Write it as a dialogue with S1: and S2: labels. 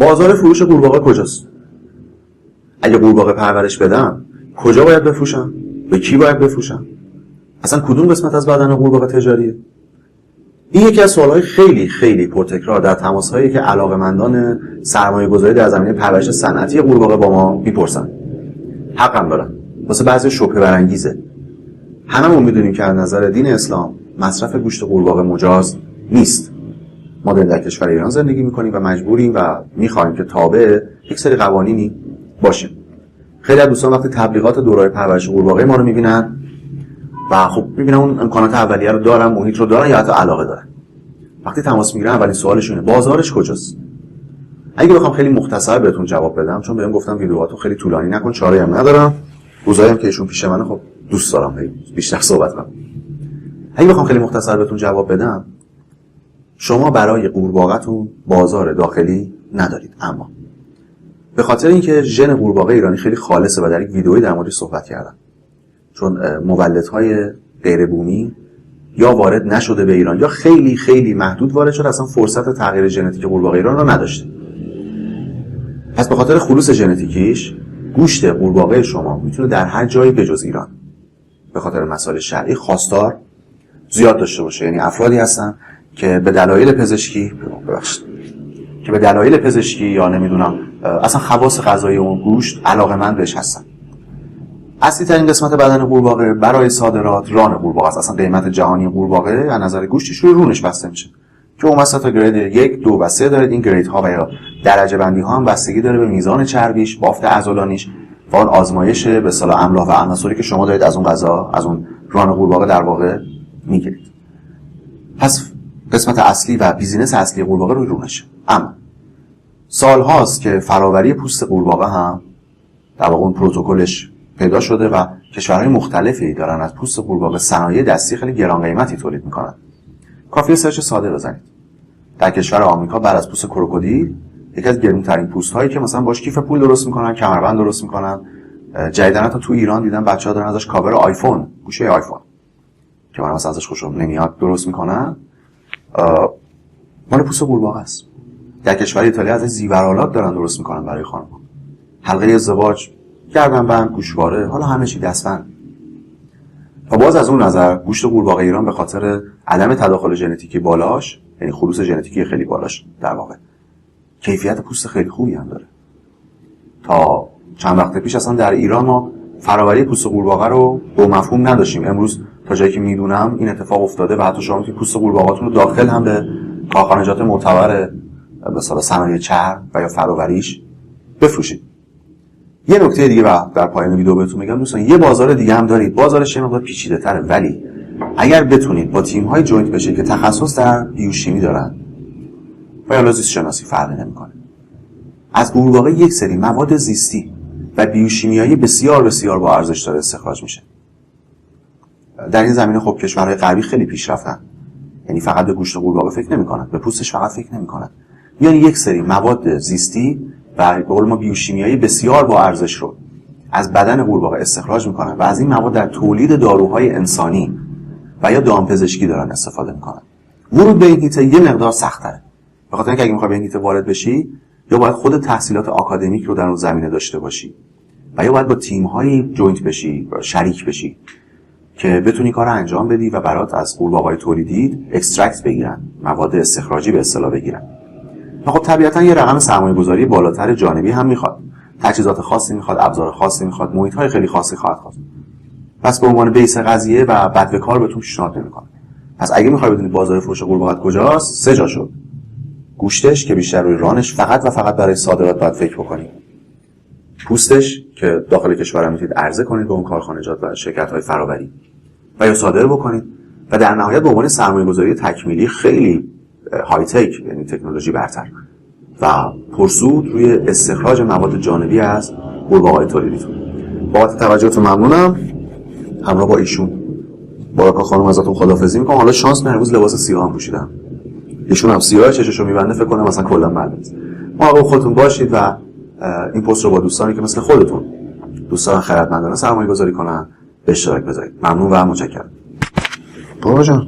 S1: بازار فروش قورباغه کجاست؟ اگه قورباغه پرورش بدم کجا باید بفروشم؟ به کی باید بفروشم؟ اصلا کدوم قسمت از بدن قورباغه تجاریه؟ این یکی از سوالهای خیلی خیلی پرتکرار در تماس‌هایی که علاقه‌مندان سرمایه‌گذاری در زمینه پرورش صنعتی قورباغه با ما میپرسن. حقم دارن. واسه بعضی شبهه برانگیزه. هممون میدونیم که از نظر دین اسلام مصرف گوشت قورباغه مجاز نیست. ما در کشور ایران زندگی میکنیم و مجبوریم و میخوایم که تابع یک سری قوانینی باشیم. خیلی از دوستان وقتی تبلیغات دوره‌های پرورش قورباغه ما رو میبینن و خب میبینن اون امکانات اولیه رو دارن، محیط رو دارن یا حتی علاقه دارن. وقتی تماس میگیرن اولین سوالشونه بازارش کجاست؟ اگه بخوام خیلی مختصر بهتون جواب بدم، چون بهم گفتم ویدیوهاتو خیلی طولانی نکن، چاره‌ای هم ندارم. روزایی هم که ایشون پیش منه خب دوست دارم بیشتر صحبت کنم. اگه بخوام خیلی مختصر بهتون جواب بدم، شما برای قورباغه‌تون بازار داخلی ندارید، اما به خاطر اینکه ژن قورباغه ایرانی خیلی خالصه و در یک ویدئویی در موردش صحبت کردم، چون مولدهای غیر بومی یا وارد نشده به ایران یا خیلی خیلی محدود وارد شده، اصلا فرصت تغییر ژنتیک قورباغه ایران رو نداشته. پس به خاطر خلوص ژنتیکیش گوشت قورباغه شما میتونه در هر جایی بجز ایران به خاطر مسائل شرعی خواستار زیاد داشته باشه. یعنی افرادی هستن که به دلایل پزشکی یا نمیدونم اصلا خواص غذایی اون گوشت علاقه‌مند بهش هستن. اصلی ترین قسمت بدن قورباغه برای صادرات ران قورباغه است. اصلا قیمت جهانی قورباغه از نظر گوشتش روی رونش بسته میشه که اون وسط تا گرید 1، 2 و 3 داره. این گرید ها و یا درجه بندی ها هم بستگی داره به میزان چربیش، بافت عضلانیش و اون آزمایش به اصطلاح املاح و عناصری که شما دارید از اون غذا، از اون ران قورباغه در واقع میگیرید. پس قسمت اصلی و بیزینس اصلی قورباغه روی رونشه. اما سال هاست که فراوری پوست قورباغه هم در واقع اون پروتکلش پیدا شده و کشورهای مختلفی دارن از پوست قورباغه صنایع دستی خیلی گران قیمتی تولید میکنن. کافیه سرچ ساده بزنید. در کشور آمریکا بعد از پوست کروکودیل یکی از گرونترین پوست هایی که مثلا باش کیف پول درست میکنن، کمربند درست میکنن. جدیداً تا تو ایران دیدم بچه‌ها دارن ازش کاور آیفون، گوشه آیفون که من مثلا ازش خوشم نمیاد درست میکنن. مال پوست قورباغه است. در کشور ایتالیا ازش زیورآلات دارن درست میکنن برای خانم‌ها. حلقه ازدواج، گردنبند، گوشواره، حالا همه چی دستبند. و باز از اون نظر گوشت قورباغه ایران به خاطر عدم تداخل ژنتیکی بالاش، یعنی خلوص ژنتیکی خیلی بالاش در واقع، کیفیت پوست خیلی خوبی هم داره. تا چند وقت پیش اصلا در ایران ما فراوری پوست قورباغه رو با مفهوم نداشتیم. امروز تا جایی که میدونم این اتفاق افتاده و حتی شما میتونید پوست قورباغه‌تون رو داخل هم به کارخانجات معتبر به اصطلاح صنایع چرم و یا فراوریش بفروشید. یه نکته دیگه و در پایان ویدیو بهتون میگم دوستان، یه بازار دیگه هم دارید. بازارش یه مقدار پیچیده‌تره، ولی اگر بتونید با تیم‌های جوینت بشید که تخصص در بیوشیمی دارن و یا زیست شناسی، فرقی نمی‌کنه، از قورباغه یک سری مواد زیستی و بیوشیمیایی بسیار بسیار با ارزش داره استخراج میشه. در این زمینه خب کشورهای غربی خیلی پیشرفتن. یعنی فقط به گوشت قورباغه فکر نمی‌کنن، به پوستش فقط فکر نمی‌کنن. یعنی یک سری مواد زیستی و به قول ما بیوشیمیایی بسیار با ارزش رو از بدن قورباغه استخراج میکنن و از این مواد در تولید داروهای انسانی و یا دامپزشکی دارن استفاده میکنن. ورود به این حیطه یه مقدار سخت‌تره، به خاطر اینکه اگه میخوای به این حیطه وارد بشی یا باید خود تحصیلات آکادمیک رو در اون زمینه داشته باشی و یا باید با تیم‌های جوینت بشی و شریک بشی که بتونی کار انجام بدی و برات از قورباغه‌های تولیدی اکسترکت بگیرن، مواد استخراجی به اصطلاح بگیرن. خب طبیعتاً یه رقم سرمایه‌گذاری بالاتر جانبی هم میخواد. تجهیزات خاصی میخواد، ابزار خاصی میخواد، محیط‌های خیلی خاصی خواهد خواست. پس به عنوان بیس قضیه و بدوکار بهتون پیشنهاد نمی‌کنم. پس اگه می‌خوای بدونید بازار فروش قورباغه کجاست، 3 جا شد. گوشتش که بیشتر روی رانش فقط و فقط برای صادرات باید فکر بکنید. پوستش که داخل کشور هم میتونید عرضه کنید به اون کارخانجات و شرکت‌های فراوری و یا صادر بکنید و در نهایت به عنوان سرمایه‌گذاری تکمیلی خیلی های تک، یعنی تکنولوژی برتر و پرسود روی استخراج مواد جانبی از قورباغه‌های تولیدیتون. بابت توجهتون ممنونم. همراه با ایشون بارکا خانم ازتون خداحافظی میکنم. حالا شانس من امروز لباس سیاه هم پوشیدم، ایشون هم سیاه، چششو میبنده، فکر کنم مثلا کلا معلومه. مراقب خودتون باشید و این پست رو با دوستانی که مثل خودتون دوستان خردمندانه سرمایه‌گذاری کنن به اشتراک بذارید. ممنون و متشکرم. بابا جان